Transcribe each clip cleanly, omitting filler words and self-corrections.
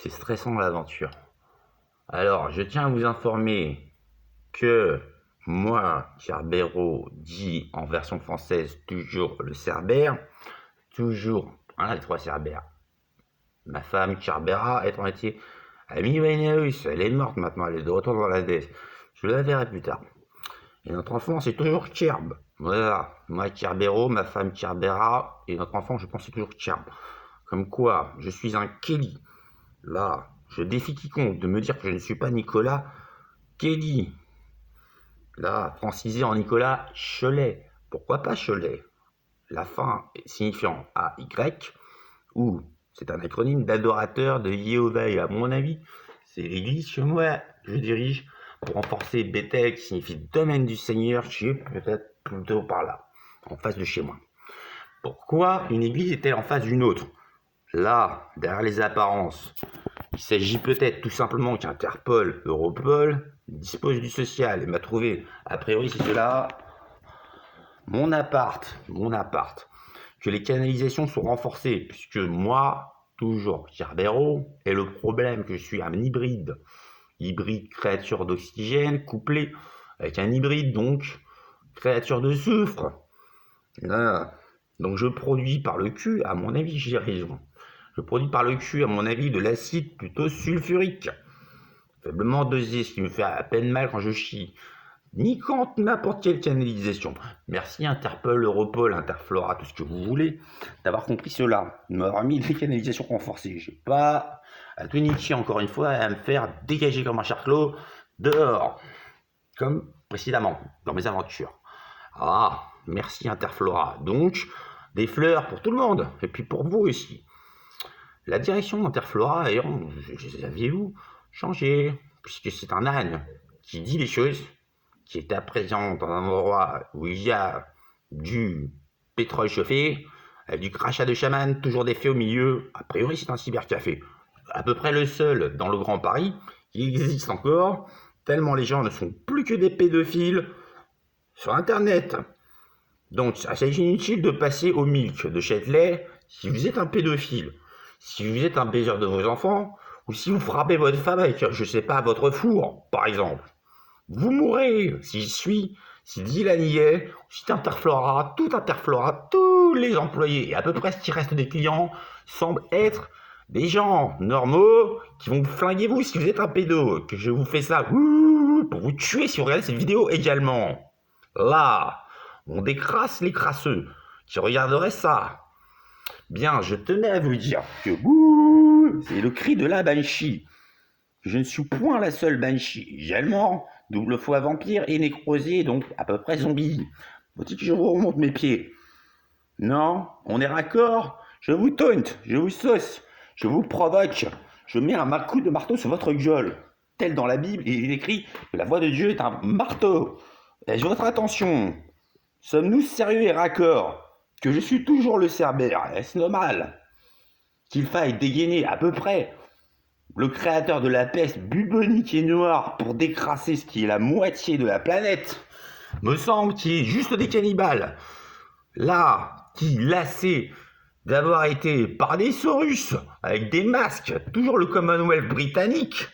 c'est stressant l'aventure. Alors, je tiens à vous informer que moi, Cerbero, dit en version française toujours le Cerbère, toujours, les trois Cerbères. Ma femme, Cerbera, étant été Amy Winehouse, elle est morte maintenant, elle est de retour dans la death. Je la verrai plus tard. Et notre enfant, c'est toujours Cerb. Voilà, moi Cerbero, ma femme Cerbera, et notre enfant, je pense, c'est toujours Cerb. Comme quoi, je suis un Kelly. Là, je défie quiconque de me dire que je ne suis pas Nicolas Kelly. Là, francisé en Nicolas Cholet. Pourquoi pas Cholet? La fin signifiant AY, ou c'est un acronyme d'adorateur de Jéhovah. Et à mon avis, c'est l'église chez moi, je dirige. Pour renforcer Bethel, qui signifie domaine du Seigneur, je suis peut-être plutôt par là, en face de chez moi. Pourquoi une église est-elle en face d'une autre? Là, derrière les apparences, il s'agit peut-être tout simplement qu'Interpol, Europol, dispose du social et m'a trouvé, a priori c'est cela, mon appart, que les canalisations sont renforcées, puisque moi, toujours Cerbero, et le problème que je suis un hybride créature d'oxygène, couplé avec un hybride, donc créature de soufre. Là, donc je produis par le cul, à mon avis, j'ai raison. Je produis par le cul, à mon avis, de l'acide plutôt sulfurique, faiblement dosé, ce qui me fait à peine mal quand je chie. Ni quand n'importe quelle canalisation. Merci Interpol, Europol, Interflora, tout ce que vous voulez, d'avoir compris cela, de m'avoir mis les canalisations renforcées. J'ai pas à tout niquer encore une fois, à me faire dégager comme un charclos dehors, comme précédemment dans mes aventures. Ah, merci Interflora. Donc, des fleurs pour tout le monde, et puis pour vous aussi. La direction d'Interflora ayant, saviez-vous, changé, puisque c'est un âne qui dit les choses, qui est à présent dans un endroit où il y a du pétrole chauffé, avec du crachat de chaman, toujours des faits au milieu. A priori, c'est un cybercafé. À peu près le seul dans le Grand Paris qui existe encore, tellement les gens ne sont plus que des pédophiles sur Internet. Donc, ça s'agit inutile de passer au milk de Châtelet si vous êtes un pédophile, si vous êtes un baiser de vos enfants, ou si vous frappez votre femme avec, je sais pas, votre four, par exemple. Vous mourrez si j'y suis, si Dylan y est, si Interflora, tous les employés, et à peu près ce qui reste des clients, semblent être des gens normaux qui vont vous flinguer vous si vous êtes un pédo, que je vous fais ça pour vous tuer si vous regardez cette vidéo également. Là, on décrasse les crasseux qui regarderaient ça. Bien, je tenais à vous dire que c'est le cri de la banshee. Je ne suis point la seule banshee. Également, double fois vampire et nécrosé, donc à peu près zombie. Faut-il que je vous remonte mes pieds? Non, on est raccord. Je vous taunt, je vous sauce, je vous provoque. Je mets un coup de marteau sur votre gueule. Tel dans la Bible, il est écrit que la voix de Dieu est un marteau. Ai-je votre attention? Sommes-nous sérieux et raccord? Que je suis toujours le Cerbère, est-ce normal? Qu'il faille dégainer à peu près le créateur de la peste bubonique et noire pour décrasser ce qui est la moitié de la planète, me semble qu'il est juste des cannibales. Là, qui, lassés d'avoir été par des saurus, avec des masques, toujours le Commonwealth britannique,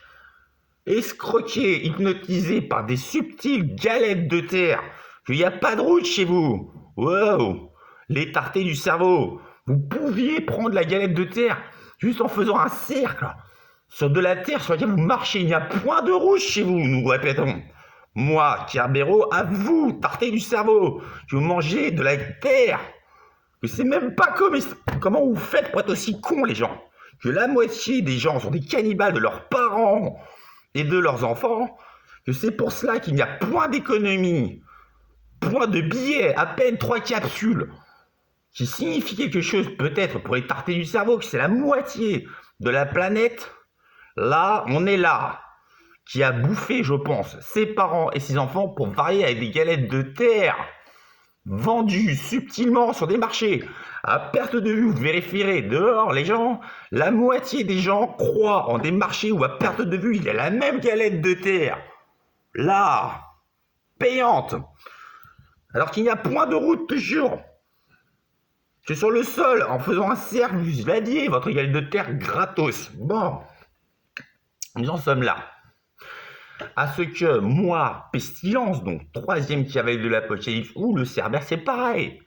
escroqués, hypnotisés par des subtiles galettes de terre, qu'il n'y a pas de route chez vous. Wow, les tartés du cerveau. Vous pouviez prendre la galette de terre juste en faisant un cercle sur de la terre sur laquelle vous marchez. Il n'y a point de rouge chez vous, nous répétons. Moi, Cerbero, à vous, tarté du cerveau, que vous mangez de la terre. Je sais même pas comment vous faites pour être aussi cons, les gens. Que la moitié des gens sont des cannibales de leurs parents et de leurs enfants, que c'est pour cela qu'il n'y a point d'économie, point de billets, à peine 3 capsules, qui signifie quelque chose peut-être pour les tartés du cerveau, que c'est la moitié de la planète. Là, on est là, qui a bouffé, je pense, ses parents et ses enfants pour varier avec des galettes de terre vendues subtilement sur des marchés. À perte de vue, vous vérifierez dehors, les gens, la moitié des gens croient en des marchés où à perte de vue, il y a la même galette de terre. Là, payante. Alors qu'il n'y a point de route toujours. Que sur le sol, en faisant un cercle, vous vadiez votre galette de terre gratos. Bon. Nous en sommes là. À ce que moi, Pestilence, donc troisième cavalier de l'Apocalypse, ou le Cerbère, c'est pareil.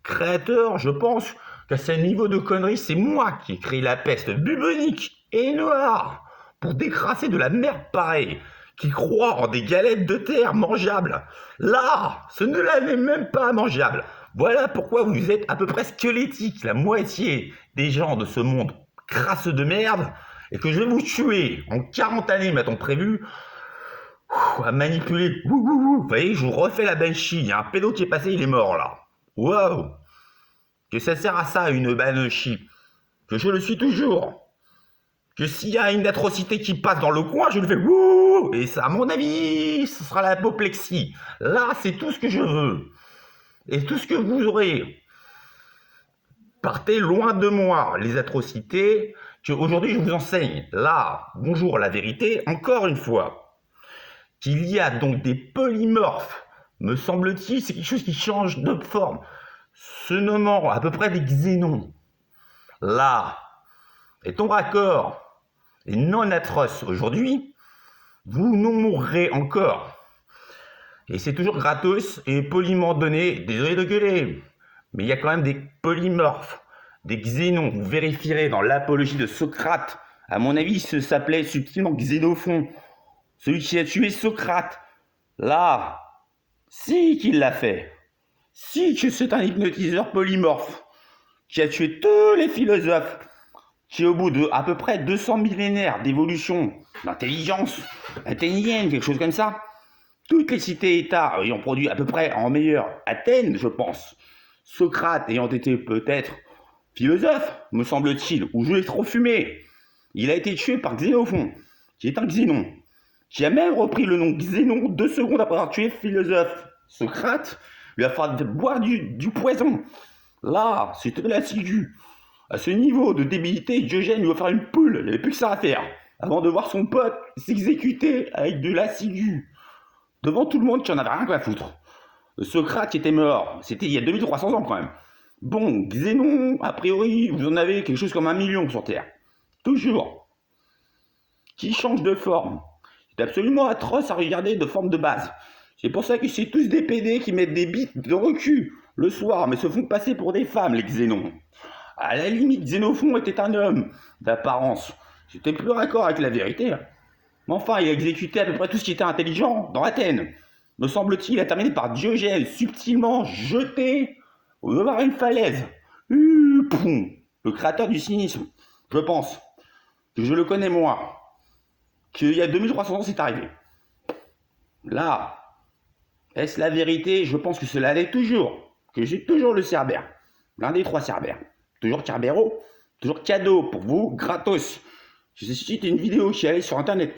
Créateur, je pense qu'à ce niveau de conneries, c'est moi qui ai créé la peste bubonique et noire pour décrasser de la merde pareille, qui croit en des galettes de terre mangeables. Là, ce ne l'avait même pas mangeable. Voilà pourquoi vous êtes à peu près squelettique, la moitié des gens de ce monde crasseux de merde, et que je vais vous tuer en 40 années, m'a-t-on prévu, à manipuler. Vous voyez, je vous refais la Banshee. Il y a un pédo qui est passé, il est mort là. Wow. Que ça sert à ça, une Banshee. Que je le suis toujours. Que s'il y a une atrocité qui passe dans le coin, je le fais wouh. Et ça, à mon avis, ce sera l'apoplexie. Là, c'est tout ce que je veux. Et tout ce que vous aurez. Partez loin de moi, les atrocités que aujourd'hui je vous enseigne. Là, bonjour la vérité, encore une fois. Qu'il y a donc des polymorphes, me semble-t-il, c'est quelque chose qui change de forme, se nommant à peu près des xénons. Là, est-on raccord et non atroce aujourd'hui, vous non mourrez encore. Et c'est toujours gratos et poliment donné, désolé de gueuler, mais il y a quand même des polymorphes, des xénons, vous vérifierez dans l'apologie de Socrate, à mon avis, ça s'appelait subtilement Xénophon, celui qui a tué Socrate. Là, si qu'il l'a fait. Si que c'est un hypnotiseur polymorphe qui a tué tous les philosophes, qui au bout de à peu près 200 millénaires d'évolution, d'intelligence, athénienne, quelque chose comme ça, toutes les cités-États ayant produit à peu près en meilleur Athènes, je pense, Socrate ayant été peut-être philosophe, me semble-t-il, ou je l'ai trop fumé, il a été tué par Xénophon, qui est un xénon, qui a même repris le nom Xénon 2 secondes après avoir tué philosophe Socrate, lui a fait boire du poison. Là, c'était de la ciguë. À ce niveau de débilité, Diogène lui a fait une poule, il n'avait plus que ça à faire, avant de voir son pote s'exécuter avec de la ciguë. Devant tout le monde qui en avait rien à foutre. Socrate qui était mort, c'était il y a 2300 ans quand même. Bon, Xénon, a priori, vous en avez quelque chose comme 1 million sur Terre. Toujours. Qui change de forme. C'est absolument atroce à regarder de forme de base. C'est pour ça que c'est tous des PD qui mettent des bites de recul le soir, mais se font passer pour des femmes, les Xénons. À la limite, Xénophon était un homme d'apparence. J'étais plus raccord avec la vérité. Mais enfin, il a exécuté à peu près tout ce qui était intelligent dans Athènes. Me semble-t-il, il a terminé par Diogène, subtilement jeté vers une falaise. Le créateur du cynisme, je pense, que je le connais moi, qu'il y a 2300 ans c'est arrivé. Là, est-ce la vérité? Je pense que cela l'est toujours, que j'ai toujours le Cerbère, l'un des 3 Cerbères. Toujours Cerbero, toujours cadeau pour vous, gratos. Je cite une vidéo qui est allée sur internet.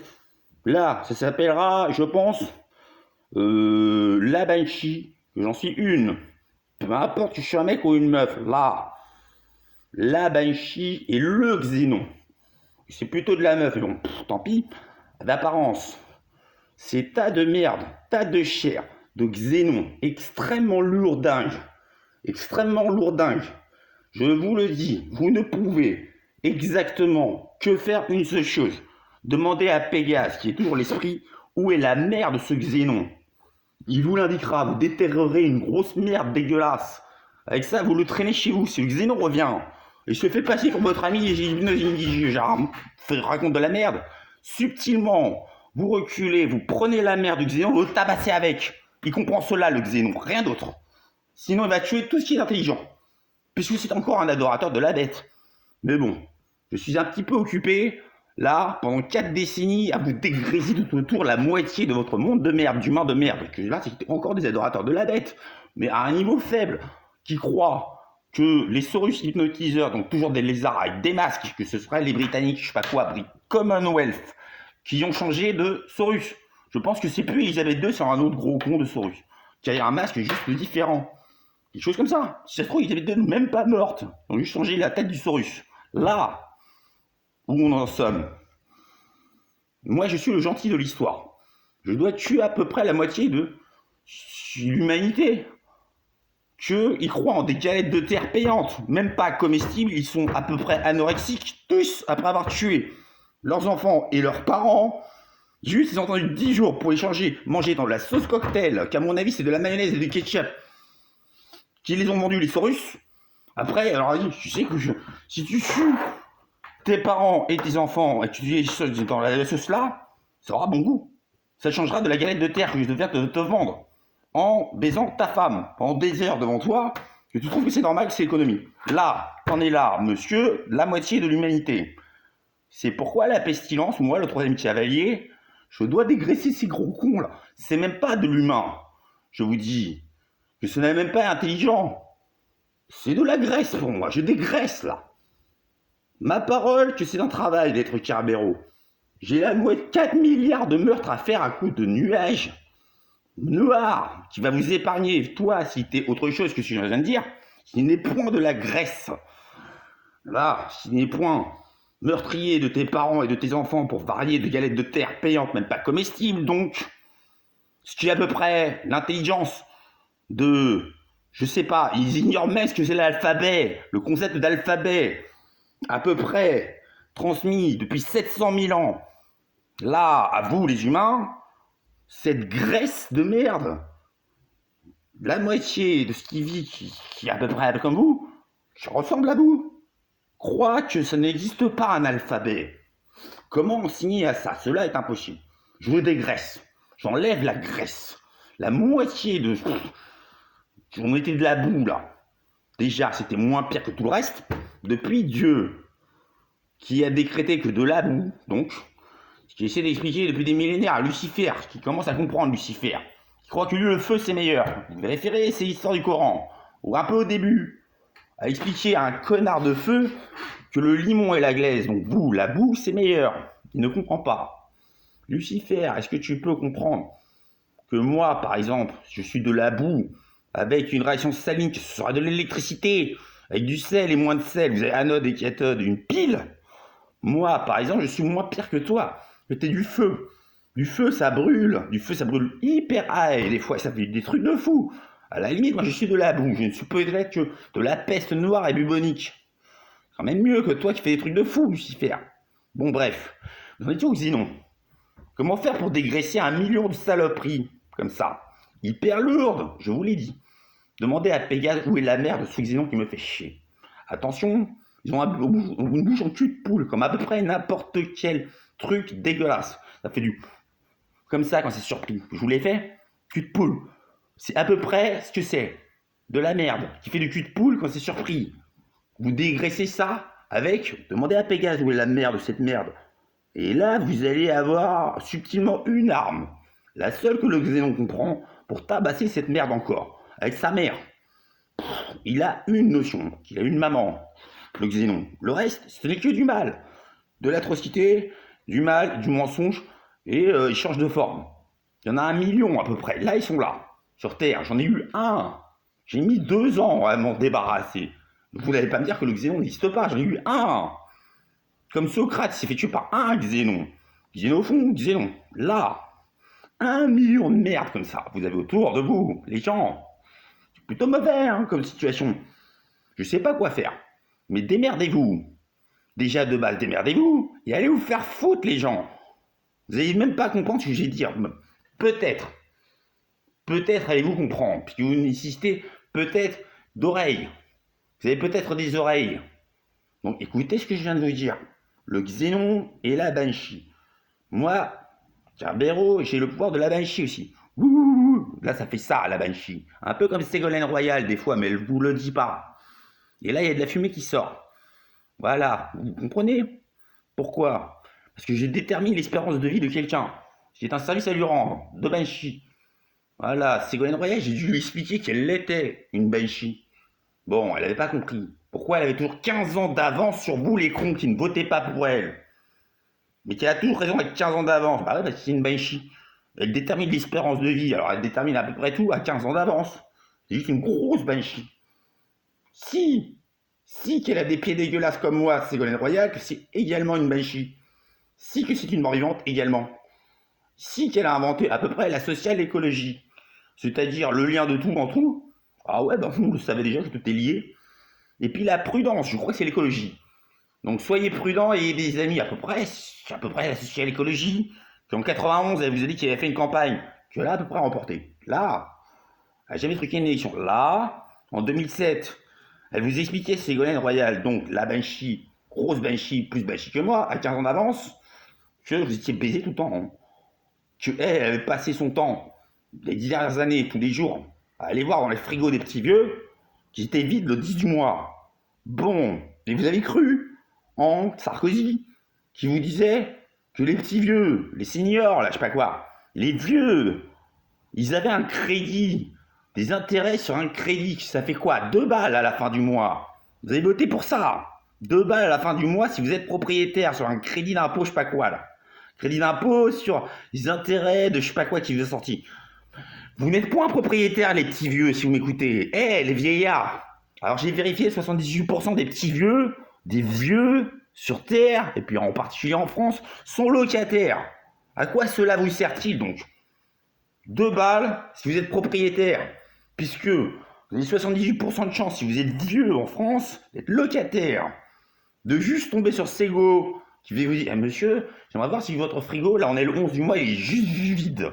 Là, ça s'appellera, je pense, la Banshee. J'en suis une. Peu importe que je suis un mec ou une meuf. Là, la Banshee et le Xénon. C'est plutôt de la meuf, mais bon, tant pis. D'apparence, c'est tas de merde, tas de chair, de Xénon, extrêmement lourdingue. Extrêmement lourdingue. Je vous le dis, vous ne pouvez exactement que faire une seule chose. Demandez à Pégase, qui est toujours l'esprit, où est la merde de ce Xénon. Il vous l'indiquera, vous déterrerez une grosse merde dégueulasse. Avec ça, vous le traînez chez vous. Si le Xénon revient et se fait passer pour votre ami, et raconte de la merde, subtilement, vous reculez, vous prenez la merde du Xénon, vous le tabassez avec. Il comprend cela, le Xénon, rien d'autre. Sinon, il va tuer tout ce qui est intelligent. Puisque c'est encore un adorateur de la bête. Mais bon, je suis un petit peu occupé, là, pendant 4 décennies, à vous dégréser tout autour la moitié de votre monde de merde, d'humains de merde. Que là, c'est encore des adorateurs de la bête, mais à un niveau faible, qui croient que les Saurus hypnotiseurs, donc toujours des lézards avec des masques, que ce seraient les Britanniques, je sais pas quoi, Commonwealth, qui ont changé de Saurus. Je pense que c'est plus Elisabeth II, c'est un autre gros con de Saurus, qui a un masque juste différent. Quelque chose comme ça. Si ça se trouve, Elisabeth II même pas morte. Ils ont juste changé la tête du Saurus. Là, où on en sommes. Moi, je suis le gentil de l'histoire. Je dois tuer à peu près la moitié de l'humanité. Qu'ils croient en des galettes de terre payantes, même pas comestibles, ils sont à peu près anorexiques, tous après avoir tué leurs enfants et leurs parents. Juste, ils ont entendu 10 jours pour échanger, manger dans de la sauce cocktail, qu'à mon avis, c'est de la mayonnaise et du ketchup, qui les ont vendus les Sorus. Après, alors, tu sais que si tu sues tes parents et tes enfants et que tu les sauces dans la sauce là, ça aura bon goût. Ça changera de la galette de terre que je viens de te vendre en baisant ta femme pendant des heures devant toi, que tu trouves que c'est normal, que c'est l'économie. Là, t'en es là, monsieur, la moitié de l'humanité. C'est pourquoi la pestilence, moi, le troisième cavalier, je dois dégraisser ces gros cons là. C'est même pas de l'humain. Je vous dis que ce n'est même pas intelligent. C'est de la graisse pour moi. Je dégraisse là. Ma parole que c'est un travail d'être Cerbero. J'ai la moitié de 4 milliards de meurtres à faire à coup de nuages noirs qui va vous épargner, toi, si t'es autre chose que ce que je viens de dire, ce n'est point de la graisse. Là, ce n'est point meurtrier de tes parents et de tes enfants pour varier de galettes de terre payantes, même pas comestibles, donc, ce qui est à peu près l'intelligence de, je sais pas, ils ignorent même ce que c'est l'alphabet, le concept d'alphabet, à peu près transmis depuis 700 000 ans. Là, à vous les humains, cette graisse de merde, la moitié de ce qui vit, qui est à peu près comme vous, qui ressemble à vous, croit que ça n'existe pas un alphabet. Comment enseigner à ça? Cela est impossible. Je le dégraisse. J'enlève la graisse. La moitié de... On était de la boue, là. Déjà, c'était moins pire que tout le reste. Depuis Dieu, qui a décrété que de la boue, donc, ce qu'il essaie d'expliquer depuis des millénaires à Lucifer, qui commence à comprendre Lucifer, qui croit que lui, le feu, c'est meilleur. Il va référer ces histoires du Coran, ou un peu au début, à expliquer à un connard de feu que le limon et la glaise, donc boue, la boue, c'est meilleur. Il ne comprend pas. Lucifer, est-ce que tu peux comprendre que moi, par exemple, je suis de la boue, avec une réaction saline, que ce sera de l'électricité, avec du sel et moins de sel, vous avez anode et cathode, une pile. Moi, par exemple, je suis moins pire que toi, que t'es du feu. Du feu, ça brûle. Du feu, ça brûle hyper high. Des fois, ça fait des trucs de fou. À la limite, moi, je suis de la boue. Je ne suis peut-être que de la peste noire et bubonique. C'est quand même mieux que toi qui fais des trucs de fou, Lucifer. Bon, bref. Nous en étions au Xénon. Comment faire pour dégraisser 1 million de saloperies comme ça? Hyper lourde, je vous l'ai dit. Demandez à Pégase où est la mère de ce Xénon qui me fait chier. Attention, ils ont une bouche en cul de poule, comme à peu près n'importe quel truc dégueulasse. Ça fait du... comme ça quand c'est surpris. Je vous l'ai fait? Cul de poule. C'est à peu près ce que c'est. De la merde qui fait du cul de poule quand c'est surpris. Vous dégraissez ça avec... Demandez à Pégase où est la mère de cette merde. Et là, vous allez avoir subtilement une arme. La seule que le Xénon comprend pour tabasser cette merde encore. Avec sa mère. Il a une notion, qu'il a une maman, le Xénon. Le reste, ce n'est que du mal. De l'atrocité, du mal, du mensonge, et il change de forme. Il y en a 1 million à peu près. Là, ils sont là, sur Terre. J'en ai eu un. J'ai mis 2 ans à m'en débarrasser. Vous n'allez pas me dire que le Xénon n'existe pas. J'en ai eu un. Comme Socrate s'est fait tuer par un Xénon. Xénophon, Xénon. Là, 1 million de merde comme ça. Vous avez autour de vous, les gens. C'est plutôt mauvais hein, comme situation. Je sais pas quoi faire. Mais démerdez-vous. Déjà de base, démerdez-vous. Et allez vous faire foutre, les gens. Vous n'allez même pas comprendre ce que j'ai dit. Peut-être. Peut-être allez-vous comprendre. Puisque vous nécessitez peut-être d'oreilles. Vous avez peut-être des oreilles. Donc écoutez ce que je viens de vous dire. Le Xénon et la Banshee. Moi, Cerbero, j'ai le pouvoir de la Banshee aussi. Ouh, là, ça fait ça, la Banshee. Un peu comme Ségolène Royal, des fois, mais elle vous le dit pas. Et là, il y a de la fumée qui sort. Voilà, vous comprenez? Pourquoi? Parce que je détermine l'espérance de vie de quelqu'un. J'ai un service à lui rendre, de Banshee. Voilà, Ségolène Royal, j'ai dû lui expliquer qu'elle était une Banshee. Bon, elle n'avait pas compris. Pourquoi elle avait toujours 15 ans d'avance sur vous, les cons qui ne votaient pas pour elle? Mais qu'elle a toujours raison avec 15 ans d'avance. Bah ouais, parce que c'est une Banshee. Elle détermine l'espérance de vie. Alors elle détermine à peu près tout à 15 ans d'avance. C'est juste une grosse Banshee. Si qu'elle a des pieds dégueulasses comme moi, Ségolène Royal, que c'est également une Banshee. Si que c'est une mort-vivante également. Si qu'elle a inventé à peu près la social écologie. C'est-à-dire le lien de tout en tout. Ah ouais, ben vous le savez déjà que tout est lié. Et puis la prudence, je crois que c'est l'écologie. Donc soyez prudents et des amis à peu près associés à l'écologie, qui en 91, elle vous a dit qu'il avait fait une campagne, que là, à peu près remporté. Là, elle n'a jamais truqué une élection. Là, en 2007, elle vous expliquait Ségolène Royal, donc la Banshee, grosse Banshee, plus Banshee que moi, à 15 ans d'avance, que vous étiez baisé tout le temps. Hein. Que elle avait passé son temps, les 10 dernières années, tous les jours, à aller voir dans les frigos des petits vieux, qui étaient vides le 10 du mois. Bon, et vous avez cru en Sarkozy, qui vous disait que les petits vieux, les seniors, là, je sais pas quoi, les vieux, ils avaient un crédit, des intérêts sur un crédit, ça fait quoi 2 balles à la fin du mois. Vous avez voté pour ça. 2 balles à la fin du mois si vous êtes propriétaire sur un crédit d'impôt, je sais pas quoi, là. Crédit d'impôt sur les intérêts de je sais pas quoi qui vous est sorti. Vous n'êtes point propriétaire, les petits vieux, si vous m'écoutez. Les vieillards. Alors j'ai vérifié, 78% des petits vieux, des vieux sur Terre, et puis en particulier en France, sont locataires. À quoi cela vous sert-il donc 2 balles si vous êtes propriétaire, puisque vous avez 78% de chance, si vous êtes vieux en France, d'être locataire. De juste tomber sur Sego, qui va vous dire monsieur, j'aimerais voir si votre frigo, là on est le 11 du mois, il est juste vide.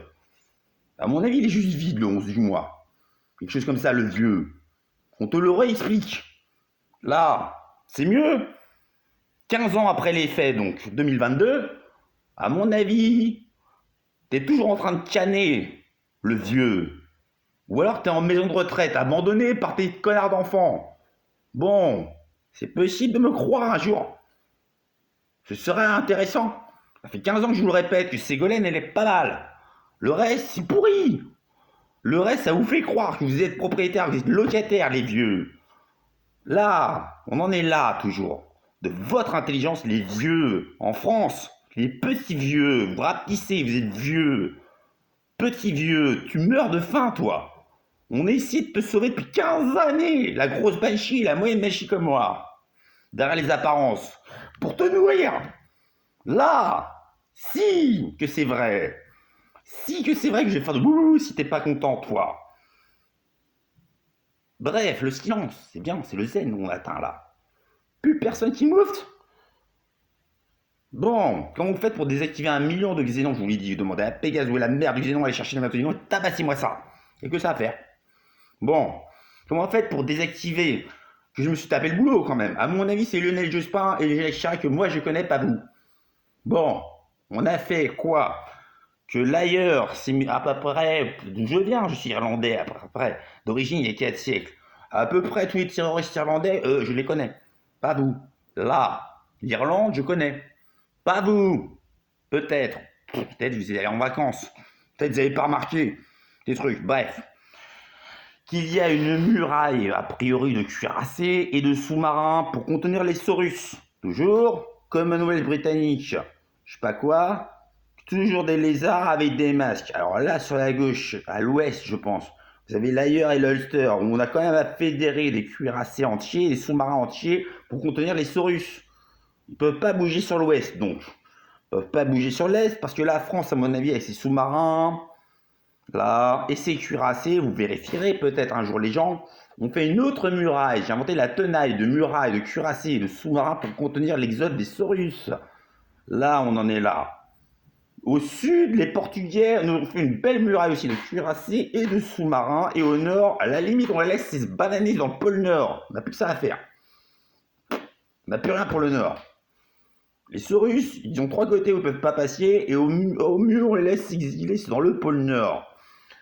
À mon avis, il est juste vide le 11 du mois. Quelque chose comme ça, le vieux. On te le réexplique. Là, c'est mieux. 15 ans après les faits, donc 2022, à mon avis, t'es toujours en train de canner le vieux. Ou alors t'es en maison de retraite, abandonné par tes connards d'enfants. Bon, c'est possible de me croire un jour. Ce serait intéressant. Ça fait 15 ans que je vous le répète, que Ségolène, elle est pas mal. Le reste, c'est pourri. Le reste, ça vous fait croire que vous êtes propriétaire, que vous êtes locataire, les vieux. Là, on en est là, toujours. De votre intelligence, les vieux, en France, les petits vieux, vous rapetissez, vous êtes vieux. Petit vieux, tu meurs de faim, toi. On essaie de te sauver depuis 15 années. La grosse Banshee, la moyenne Banshee comme moi. Derrière les apparences. Pour te nourrir. Là, si que c'est vrai. Si que c'est vrai que je vais faire de boulot si t'es pas content, toi. Bref, le silence, c'est bien, c'est le zen qu'on atteint là. Plus personne qui moufte. Bon, comment vous faites pour désactiver 1 million de xénons? Je vous l'ai dit, demandez à Pégase où est la merde du xénon, allez chercher les matériaux et tabassez-moi ça. Et que ça à faire. Bon, comment vous faites pour désactiver, que je me suis tapé le boulot quand même. À mon avis, c'est Lionel Jospin et Jacques Chirac que moi je connais, pas vous. Bon, on a fait quoi? Que l'ailleurs, c'est à peu près, d'où je viens, je suis irlandais, à peu près, d'origine il y a 4 siècles. À peu près tous les terroristes irlandais, je les connais. Pas vous. Là, l'Irlande, je connais. Pas vous. Peut-être. Peut-être vous allez en vacances. Peut-être vous n'avez pas remarqué des trucs. Bref. Qu'il y a une muraille, a priori de cuirassés et de sous-marins pour contenir les Saurus. Toujours comme en Nouvelle-Britannique. Je sais pas quoi. Toujours des lézards avec des masques. Alors là, sur la gauche, à l'ouest, je pense, vous avez l'Ailleurs et l'Ulster, où on a quand même à fédérer des cuirassés entiers, des sous-marins entiers, pour contenir les Saurus. Ils ne peuvent pas bouger sur l'ouest, donc. Ils ne peuvent pas bouger sur l'est, parce que la France, à mon avis, avec ses sous-marins, là, et ses cuirassés, vous vérifierez peut-être un jour les gens, on fait une autre muraille. J'ai inventé la tenaille de murailles, de cuirassés et de sous-marins pour contenir l'exode des Saurus. Là, on en est là. Au sud, les Portugais nous ont fait une belle muraille aussi de cuirassés et de sous-marins. Et au nord, à la limite, on laisse se bananer dans le pôle Nord. On n'a plus que ça à faire. On n'a plus rien pour le Nord. Les Saurus, ils ont 3 côtés où ils ne peuvent pas passer. Et au mieux, on les laisse s'exiler, c'est dans le pôle Nord.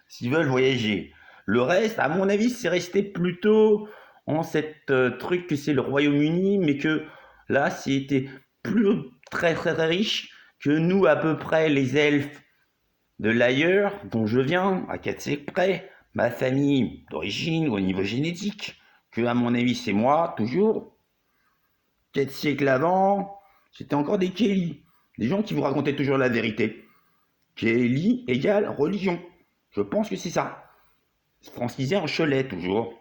S'ils veulent voyager. Le reste, à mon avis, c'est resté plutôt en cette truc que c'est le Royaume-Uni. Mais que là, c'était plus très très très riche que nous, à peu près, les elfes de l'ailleurs, dont je viens, à 4 siècles près, ma famille d'origine au niveau génétique, que à mon avis c'est moi, toujours, 4 siècles avant, c'était encore des Kelly, des gens qui vous racontaient toujours la vérité. Kelly égale religion, je pense que c'est ça. Francisé en Cholet, toujours.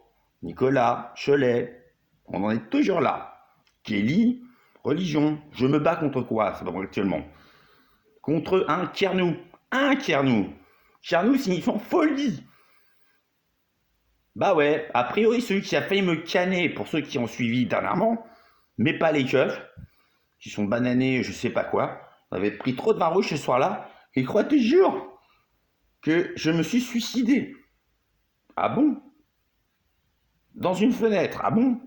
Nicolas, Cholet, on en est toujours là. Kelly, religion, je me bats contre quoi, c'est pas bon, actuellement? Contre un Kernou. Un Kernou. Kernou signifiant folie. Bah ouais, a priori celui qui a failli me canner, pour ceux qui ont suivi dernièrement, mais pas les keufs, qui sont bananés, je sais pas quoi. J'avais pris trop de vin rouge ce soir-là, et crois te jure que je me suis suicidé. Ah bon? Dans une fenêtre, ah bon?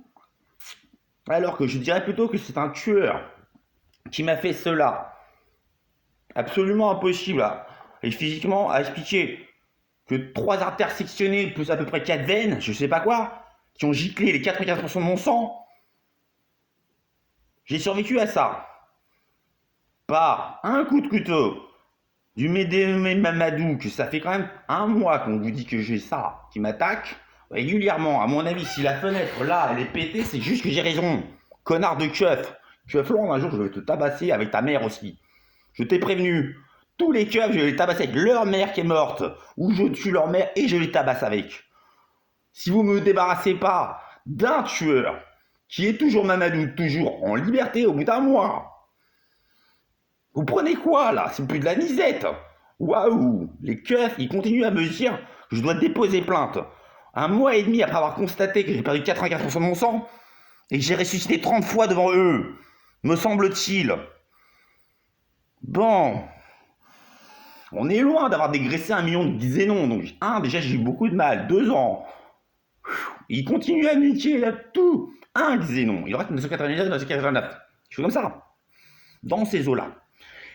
Alors que je dirais plutôt que c'est un tueur qui m'a fait cela. Absolument impossible, et physiquement, à expliquer que 3 artères sectionnées plus à peu près 4 veines, je sais pas quoi, qui ont giclé les 95% de mon sang. J'ai survécu à ça. Par un coup de couteau du Médénomé Mamadou, que ça fait quand même 1 mois qu'on vous dit que j'ai ça, qui m'attaque régulièrement. À mon avis, si la fenêtre là, elle est pétée, c'est juste que j'ai raison. Connard de keuf. Keufland, un jour, je vais te tabasser avec ta mère aussi. Je t'ai prévenu. Tous les keufs, je vais les tabasser avec leur mère qui est morte. Ou je tue leur mère et je les tabasse avec. Si vous me débarrassez pas d'un tueur qui est toujours Mamadou, toujours en liberté au bout d'1 mois. Vous prenez quoi là? C'est plus de la nisette. Waouh! Les keufs, ils continuent à me dire que je dois déposer plainte. 1 mois et demi après avoir constaté que j'ai perdu 95% de mon sang et que j'ai ressuscité 30 fois devant eux, me semble-t-il. Bon. On est loin d'avoir dégraissé 1 million de Xénon. Donc, déjà, j'ai eu beaucoup de mal. 2 ans. Il continue à niquer là tout. 1 Xénon. Il reste 999, 989. Je fais comme ça. Dans ces eaux-là.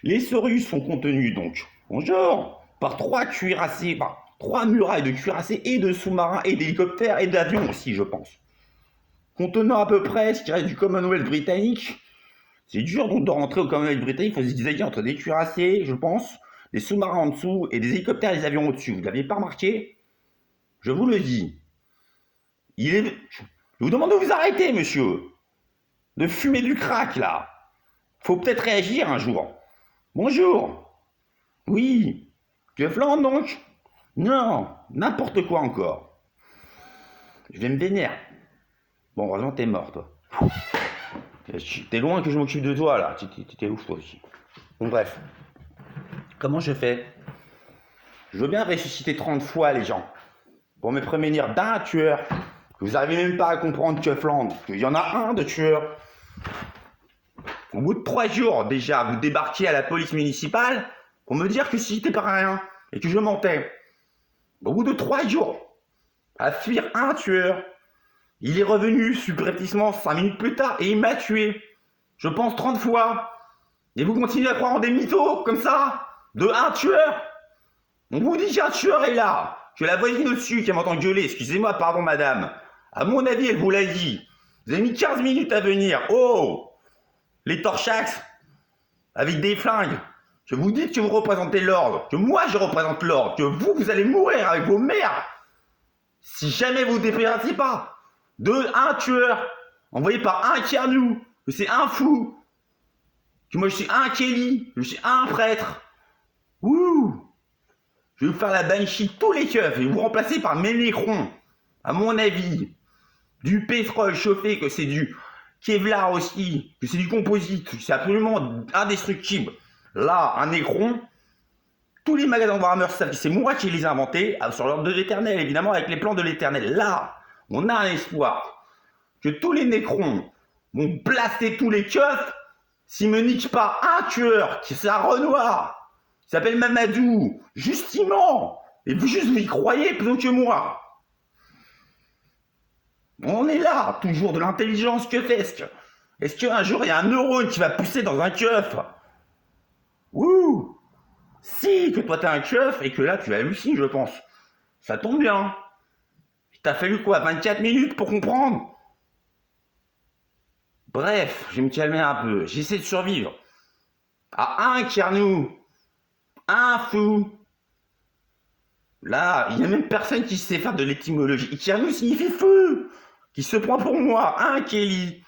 Les Saurus sont contenus donc, bonjour, par 3 cuirassés, enfin, 3 murailles de cuirassés et de sous-marins et d'hélicoptères et d'avions aussi, je pense. Contenant à peu près ce qui reste du Commonwealth britannique. C'est dur donc de rentrer au Commonwealth britannique, il faut se distinguer entre des cuirassés, je pense, des sous-marins en dessous et des hélicoptères et des avions au-dessus. Vous ne l'aviez pas remarqué? Je vous le dis. Je vous demande de vous arrêter, monsieur. De fumer du crack, là. Faut peut-être réagir un jour. Bonjour. Oui. Tu es Flandre donc? Non, n'importe quoi encore. Je vais me vénère. Bon, heureusement t'es mort, toi. T'es loin que je m'occupe de toi, là. T'es ouf, toi aussi. Bon, bref. Comment je fais? Je veux bien ressusciter 30 fois les gens. Pour me prémunir d'un tueur. Que vous n'arrivez même pas à comprendre que Flandre. Qu'il y en a un de tueur. Au bout de 3 jours, déjà, vous débarquiez à la police municipale pour me dire que si j'étais pas rien et que je mentais. Au bout de 3 jours, à fuir un tueur, il est revenu subrepticement 5 minutes plus tard et il m'a tué. Je pense 30 fois. Et vous continuez à croire en des mythos comme ça? De un tueur? On vous dit qu'un tueur est là. Que la voisine au-dessus qui m'entend gueuler. Excusez-moi, pardon madame. À mon avis, elle vous l'a dit. Vous avez mis 15 minutes à venir. Oh! Les torchax, avec des flingues, que vous dites que vous représentez l'ordre, que moi je représente l'ordre, que vous allez mourir avec vos mères, si jamais vous ne débarrassez pas de un tueur, envoyé par un Kernou, que c'est un fou, que moi je suis un Kelly, que je suis un prêtre, ouh, je vais vous faire la banshee tous les keufs et vous remplacer par mes nécrons, à mon avis, du pétrole chauffé, que c'est du Kevlar aussi, que c'est du composite, c'est absolument indestructible. Là, un Nécron, tous les magasins de Warhammer savent que c'est moi qui les ai inventés, sur l'ordre de l'Éternel, évidemment, avec les plans de l'Éternel. Là, on a un espoir que tous les Nécrons vont blaster tous les keufs s'ils me niquent pas un tueur, qui c'est un Renoir, qui s'appelle Mamadou, justement, et vous juste vous y croyez plutôt que moi. On est là, toujours de l'intelligence keufesque. Est-ce qu'un jour il y a un neurone qui va pousser dans un keuf? Ouh! Si, que toi t'es un keuf et que là tu hallucines, je pense. Ça tombe bien. Il t'a fallu quoi, 24 minutes pour comprendre? Bref, je vais me calmer un peu. J'essaie de survivre. À un Kernou, un fou. Là, il n'y a même personne qui sait faire de l'étymologie. Kernou signifie fou. Qui se prend pour moi, un Kelly.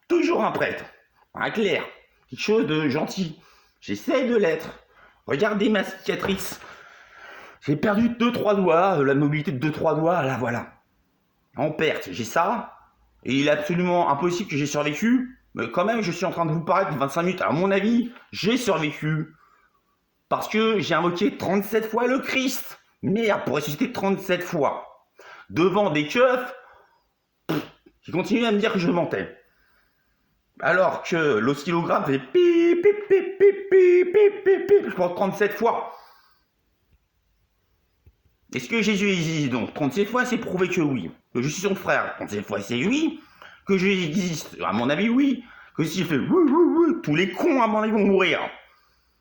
Toujours un prêtre, un clerc, quelque chose de gentil. J'essaie de l'être. Regardez ma cicatrice. J'ai perdu 2-3 doigts, la mobilité de 2-3 doigts, là voilà. En perte, j'ai ça. Et il est absolument impossible que j'ai survécu. Mais quand même, je suis en train de vous parler de 25 minutes. À mon avis, j'ai survécu. Parce que j'ai invoqué 37 fois le Christ. Merde, pour ressusciter 37 fois. Devant des keufs qui continuaient à me dire que je mentais. Alors que l'oscillogramme fait pip, pip, pip, pip, pip, pip, pip, pip, je pense 37 fois. Est-ce que Jésus existe donc? 37 fois, c'est prouvé que oui. Que je suis son frère, 37 fois, c'est oui. Que Jésus existe, à mon avis, oui. Que s'il fait tous les cons, à mon avis, vont mourir.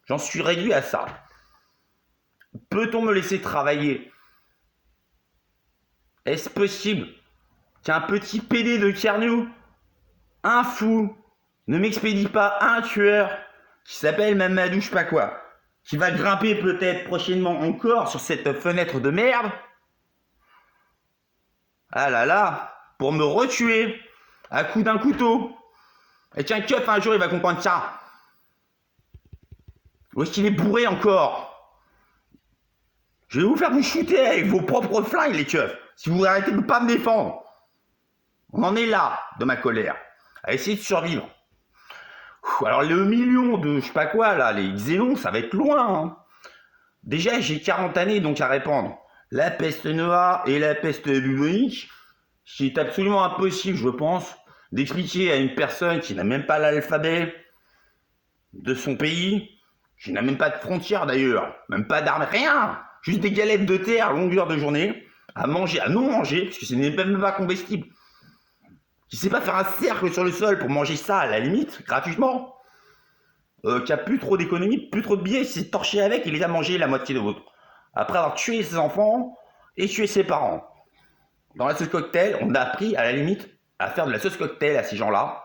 J'en suis réduit à ça. Peut-on me laisser travailler? Est-ce possible qu'un petit PD de Carnou, un fou, ne m'expédie pas un tueur qui s'appelle Mamadou je sais pas quoi, qui va grimper peut-être prochainement encore sur cette fenêtre de merde? Ah là là, pour me retuer à coup d'un couteau. Et tiens, keuf, un jour il va comprendre ça. Où est-ce qu'il est bourré encore? Je vais vous faire vous shooter avec vos propres flingues, les keufs, si vous arrêtez de ne pas me défendre. On en est là, de ma colère, à essayer de survivre. Alors le million de je sais pas quoi, là, les xénons, ça va être loin. Hein. Déjà, j'ai 40 années donc à répandre. La peste noire et la peste bubonique, c'est absolument impossible, je pense, d'expliquer à une personne qui n'a même pas l'alphabet de son pays, qui n'a même pas de frontières d'ailleurs, même pas d'armes, rien, juste des galettes de terre à longueur de journée, à manger, à non manger, parce que ce n'est même pas comestible. Qui sait pas faire un cercle sur le sol pour manger ça à la limite, gratuitement, qui a plus trop d'économie, plus trop de billets, il s'est torché avec, il les a mangés la moitié de vôtre. Après avoir tué ses enfants et tué ses parents. Dans la sauce cocktail, on a appris à la limite à faire de la sauce cocktail à ces gens-là.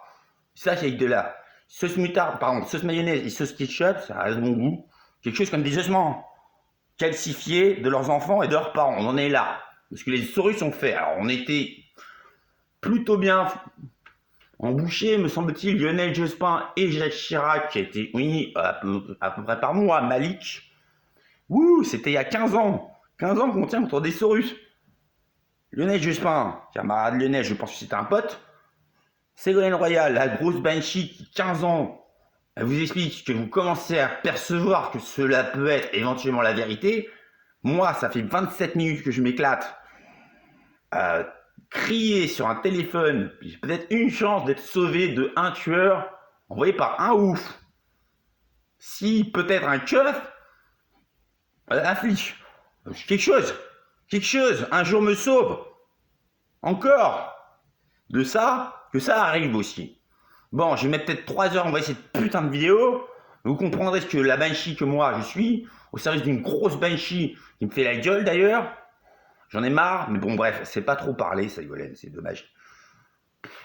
Ça, c'est avec de la sauce moutarde, pardon, sauce mayonnaise et sauce ketchup, ça a bon goût. Quelque chose comme des ossements calcifiés de leurs enfants et de leurs parents. On en est là. Parce que les saurus sont faits. Alors, on était plutôt bien embouchés, me semble-t-il, Lionel Jospin et Jacques Chirac, qui a été unis à peu près par mois, Malik. Ouh, c'était il y a 15 ans. 15 ans qu'on tient contre des saurus. Lionel Jospin, camarade Lionel, je pense que c'était un pote. Ségolène Royal, la grosse banshee qui, 15 ans, elle vous explique que vous commencez à percevoir que cela peut être éventuellement la vérité. Moi, ça fait 27 minutes que je m'éclate à crier sur un téléphone. J'ai peut-être une chance d'être sauvé de un tueur envoyé par un ouf. Si peut-être un keuf, un flic, quelque chose, un jour me sauve. Encore. De ça, que ça arrive aussi. Bon, je vais mettre peut-être 3 heures à envoyer cette putain de vidéo. Vous comprendrez ce que la banshee que moi je suis, au service d'une grosse banshee qui me fait la gueule d'ailleurs. J'en ai marre, mais bon bref, c'est pas trop parler, ça Ségolène, c'est dommage.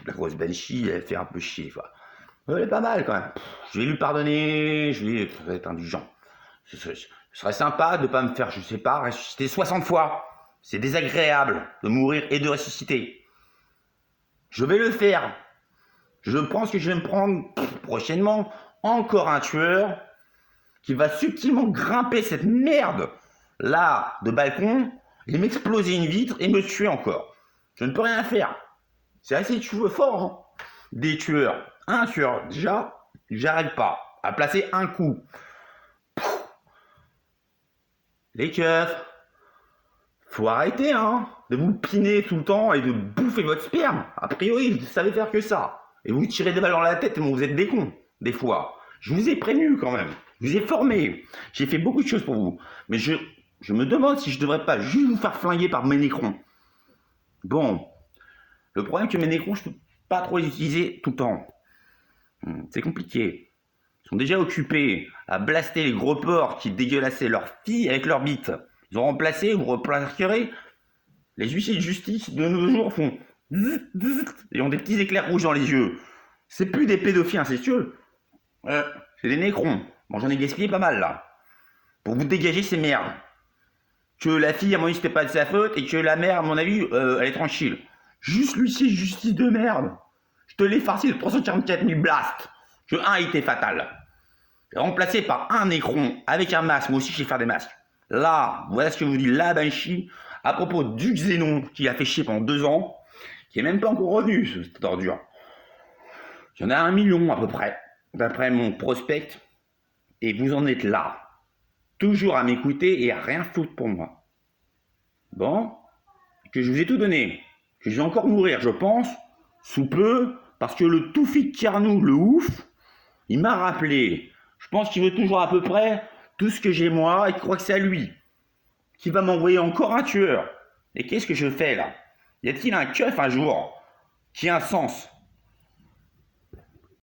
La grosse banshee, elle fait un peu chier des fois. Elle est pas mal quand même. Je vais lui pardonner, je vais être indulgent. Ce serait sympa de pas me faire, je sais pas, ressusciter 60 fois. C'est désagréable de mourir et de ressusciter. Je vais le faire. Je pense que je vais me prendre prochainement encore un tueur qui va subtilement grimper cette merde là de balcon et m'exploser une vitre et me tuer encore. Je ne peux rien faire. C'est assez fort, hein. Des tueurs. Un tueur, déjà, j'arrive pas à placer un coup. Les keufs, faut arrêter, hein, de vous piner tout le temps et de bouffer votre sperme. A priori, vous savez faire que ça. Et vous tirez des balles dans la tête et bon, vous êtes des cons, des fois. Je vous ai prévenu quand même. Je vous ai formé. J'ai fait beaucoup de choses pour vous. Mais je me demande si je devrais pas juste vous faire flinguer par mes nécrons. Bon. Le problème, c'est que mes nécrons, je peux pas trop les utiliser tout le temps. C'est compliqué. Ils sont déjà occupés à blaster les gros porcs qui dégueulassaient leurs filles avec leurs bites. Ils ont remplacé, vous replacerez, les huissiers de justice de nos jours font zzz, zzz, et ont des petits éclairs rouges dans les yeux. C'est plus des pédophiles incestueux. C'est des nécrons. Bon, j'en ai gaspillé pas mal là. Pour vous dégager ces merdes. Que la fille, à mon avis, c'était pas de sa faute et que la mère, à mon avis, elle est tranquille. Juste l'huissier de justice de merde. Je te l'ai farci de 344 000 blasts. Que un était fatal. Remplacé par un nécron avec un masque. Moi aussi, je sais faire des masques. Là, voilà ce que vous dit la banshee à propos du xénon qui a fait chier pendant 2 ans, qui est même pas encore revenu, cette ordure. Il y en a 1 million à peu près, d'après mon prospect, et vous en êtes là. Toujours à m'écouter et à rien foutre pour moi. Bon, que je vous ai tout donné, que je vais encore mourir, je pense, sous peu, Parce que le Toufik Carnou, le ouf, il m'a rappelé. Je pense qu'il veut toujours à peu près tout ce que j'ai moi et qu'il croit que c'est à lui. Qui va m'envoyer encore un tueur. Et qu'est-ce que je fais là? Y a-t-il un keuf un jour qui a un sens?